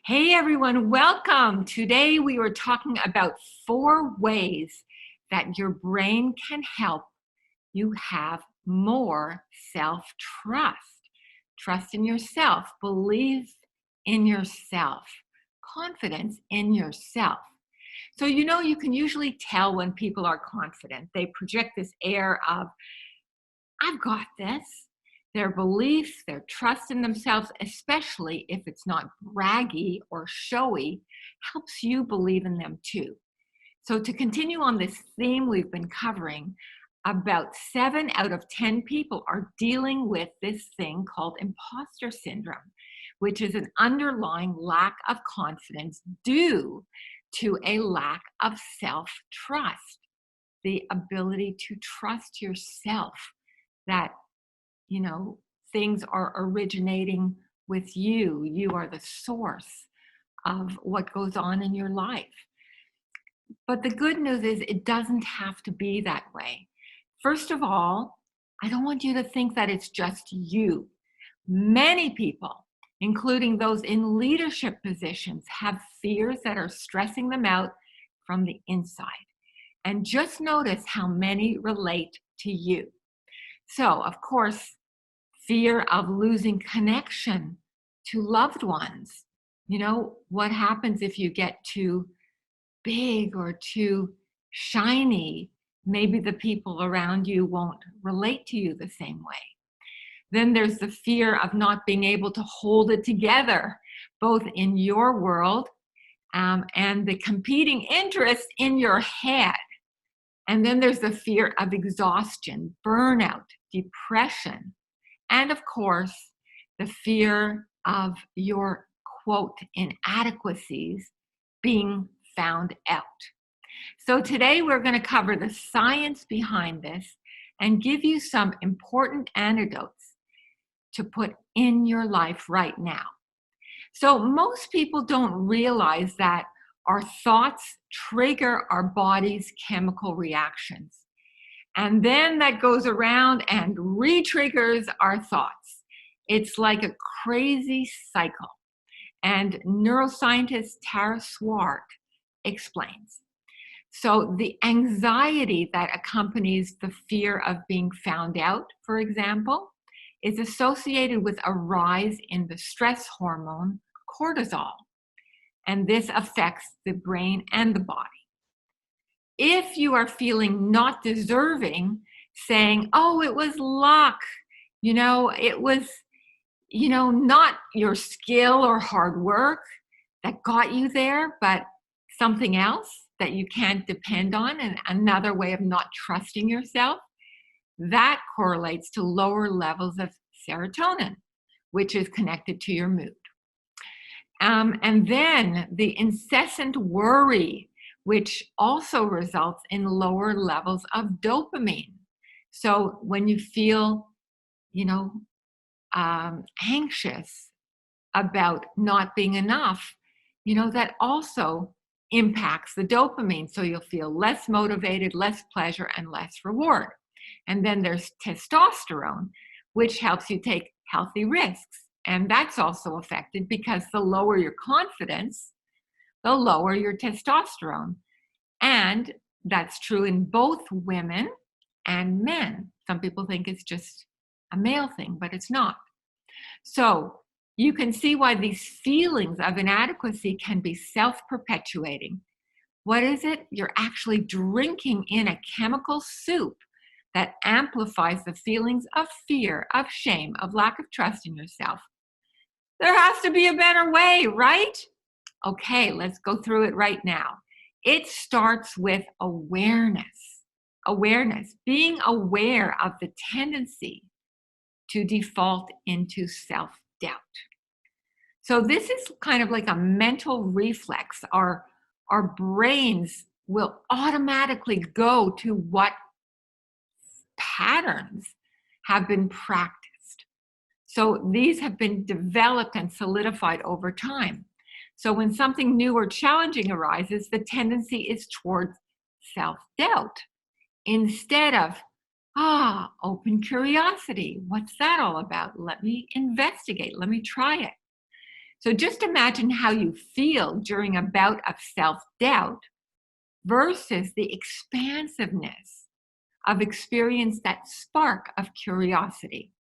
Hey everyone, welcome. Today we were talking about 4 ways that your brain can help you have more self-trust. Trust in yourself, believe in yourself, confidence in yourself. So you can usually tell when people are confident. They project this air of, I've got this. Their beliefs, their trust in themselves, especially if it's not braggy or showy, helps you believe in them too. So to continue on this theme we've been covering, about 7 out of 10 people are dealing with this thing called imposter syndrome, which is an underlying lack of confidence due to a lack of self-trust, the ability to trust yourself that things are originating with you. You are the source of what goes on in your life. But the good news is it doesn't have to be that way. First of all, I don't want you to think that it's just you. Many people, including those in leadership positions, have fears that are stressing them out from the inside. And just notice how many relate to you. So, of course, fear of losing connection to loved ones. What happens if you get too big or too shiny? Maybe the people around you won't relate to you the same way. Then there's the fear of not being able to hold it together, both in your world and the competing interests in your head. And then there's the fear of exhaustion, burnout, depression, and of course, the fear of your, quote, inadequacies being found out. So today we're going to cover the science behind this and give you some important antidotes to put in your life right now. So most people don't realize that our thoughts trigger our body's chemical reactions. And then that goes around and re-triggers our thoughts. It's like a crazy cycle. And neuroscientist Tara Swart explains. So the anxiety that accompanies the fear of being found out, for example, is associated with a rise in the stress hormone cortisol. And this affects the brain and the body. If you are feeling not deserving, saying, oh, it was luck, it was, not your skill or hard work that got you there, but something else that you can't depend on, and another way of not trusting yourself, that correlates to lower levels of serotonin, which is connected to your mood. And then the incessant worry, which also results in lower levels of dopamine. So when you feel, anxious about not being enough, that also impacts the dopamine. So you'll feel less motivated, less pleasure, and less reward. And then there's testosterone, which helps you take healthy risks. And that's also affected because the lower your confidence, the lower your testosterone. And that's true in both women and men. Some people think it's just a male thing, but it's not. So you can see why these feelings of inadequacy can be self-perpetuating. What is it? You're actually drinking in a chemical soup that amplifies the feelings of fear, of shame, of lack of trust in yourself. There has to be a better way, right? Okay, let's go through it right now. It starts with awareness. Awareness, being aware of the tendency to default into self-doubt. So this is kind of like a mental reflex. Our brains will automatically go to what patterns have been practiced. So these have been developed and solidified over time. So when something new or challenging arises, the tendency is towards self-doubt instead of, open curiosity. What's that all about? Let me investigate. Let me try it. So just imagine how you feel during a bout of self-doubt versus the expansiveness of experience, that spark of curiosity.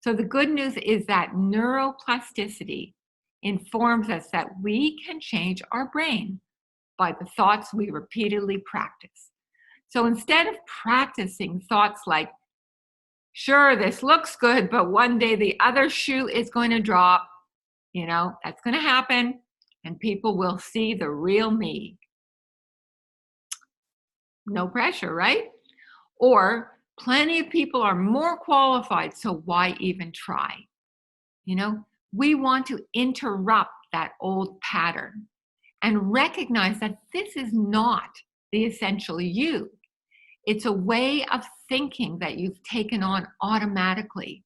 So the good news is that neuroplasticity informs us that we can change our brain by the thoughts we repeatedly practice. So instead of practicing thoughts like, sure, this looks good, but one day the other shoe is going to drop, that's going to happen, and people will see the real me. No pressure, right? Or plenty of people are more qualified, so why even try? We want to interrupt that old pattern and recognize that this is not the essential you. It's a way of thinking that you've taken on automatically.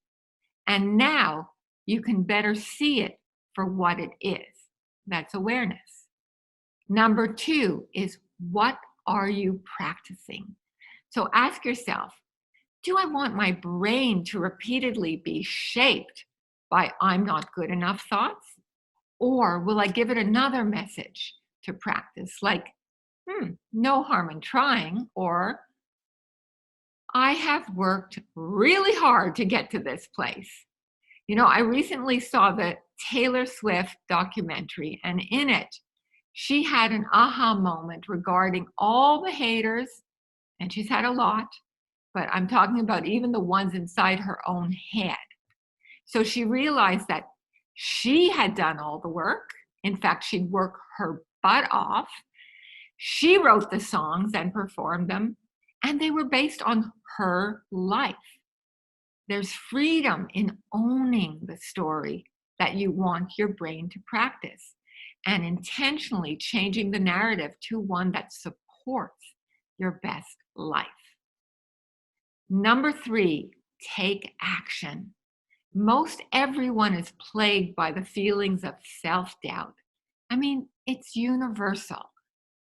And now you can better see it for what it is. That's awareness. Number 2 is, what are you practicing? So ask yourself, do I want my brain to repeatedly be shaped by I'm not good enough thoughts? Or will I give it another message to practice, like, no harm in trying, or I have worked really hard to get to this place. I recently saw the Taylor Swift documentary, and in it, she had an aha moment regarding all the haters, and she's had a lot, but I'm talking about even the ones inside her own head. So she realized that she had done all the work. In fact, she'd worked her butt off. She wrote the songs and performed them, and they were based on her life. There's freedom in owning the story that you want your brain to practice and intentionally changing the narrative to one that supports your best life. Number 3, take action. Most everyone is plagued by the feelings of self-doubt. It's universal.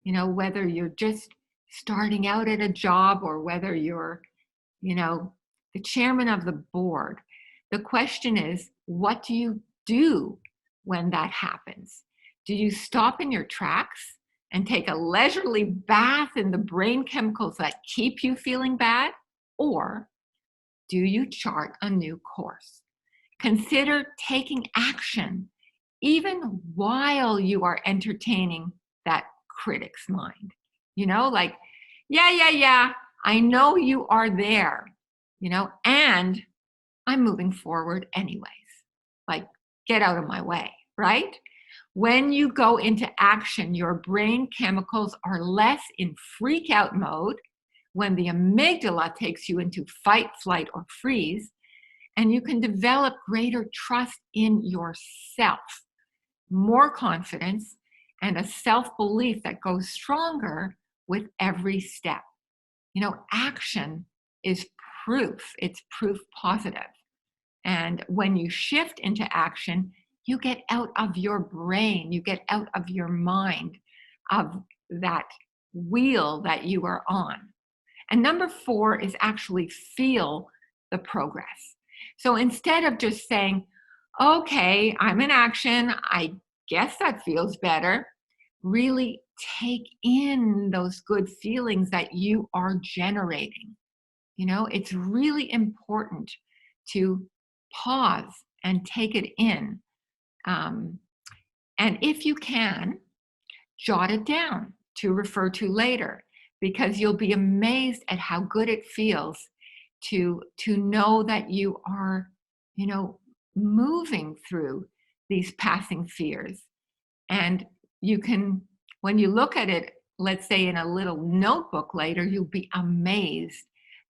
Whether you're just starting out at a job or whether you're, the chairman of the board. The question is, what do you do when that happens? Do you stop in your tracks and take a leisurely bath in the brain chemicals that keep you feeling bad? Or do you chart a new course? Consider taking action even while you are entertaining that critic's mind. Like, yeah, I know you are there, and I'm moving forward anyways. Like, get out of my way, right? When you go into action, your brain chemicals are less in freak out mode when the amygdala takes you into fight, flight, or freeze, and you can develop greater trust in yourself, more confidence, and a self-belief that goes stronger with every step. Action is proof. It's proof positive. And when you shift into action, you get out of your brain, you get out of your mind, of that wheel that you are on. And number 4 is actually feel the progress. So instead of just saying, okay, I'm in action, I guess that feels better, really take in those good feelings that you are generating. It's really important to pause and take it in. And if you can, jot it down to refer to later, because you'll be amazed at how good it feels to know that you are, moving through these passing fears. And you can, when you look at it, let's say in a little notebook later, you'll be amazed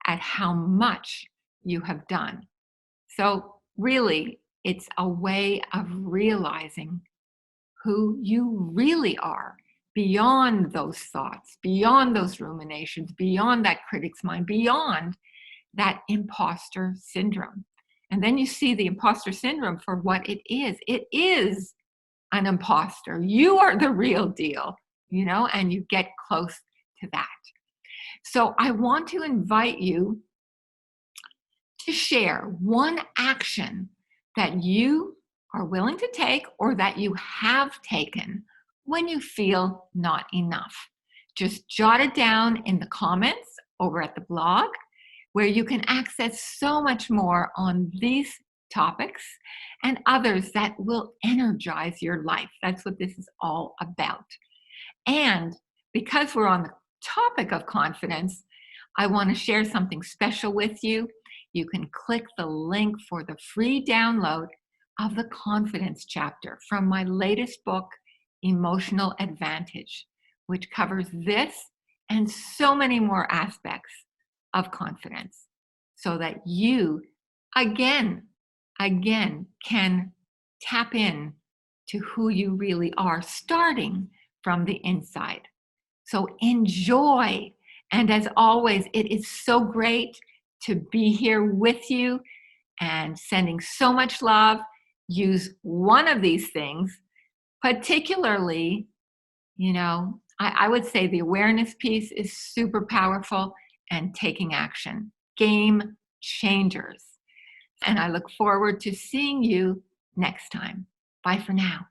at how much you have done. So really, it's a way of realizing who you really are beyond those thoughts, beyond those ruminations, beyond that critic's mind, beyond that imposter syndrome. And then you see the imposter syndrome for what it is. It is an imposter. You are the real deal, and you get close to that. So I want to invite you to share one action that you are willing to take or that you have taken when you feel not enough. Just jot it down in the comments over at the blog, where you can access so much more on these topics and others that will energize your life. That's what this is all about. And because we're on the topic of confidence, I want to share something special with you. You can click the link for the free download of the confidence chapter from my latest book, Emotional Advantage, which covers this and so many more aspects of confidence so that you again can tap in to who you really are, starting from the inside. So enjoy. And as always, it is so great to be here with you and sending so much love. Use one of these things, particularly, I would say the awareness piece is super powerful, and taking action. Game changers. And I look forward to seeing you next time. Bye for now.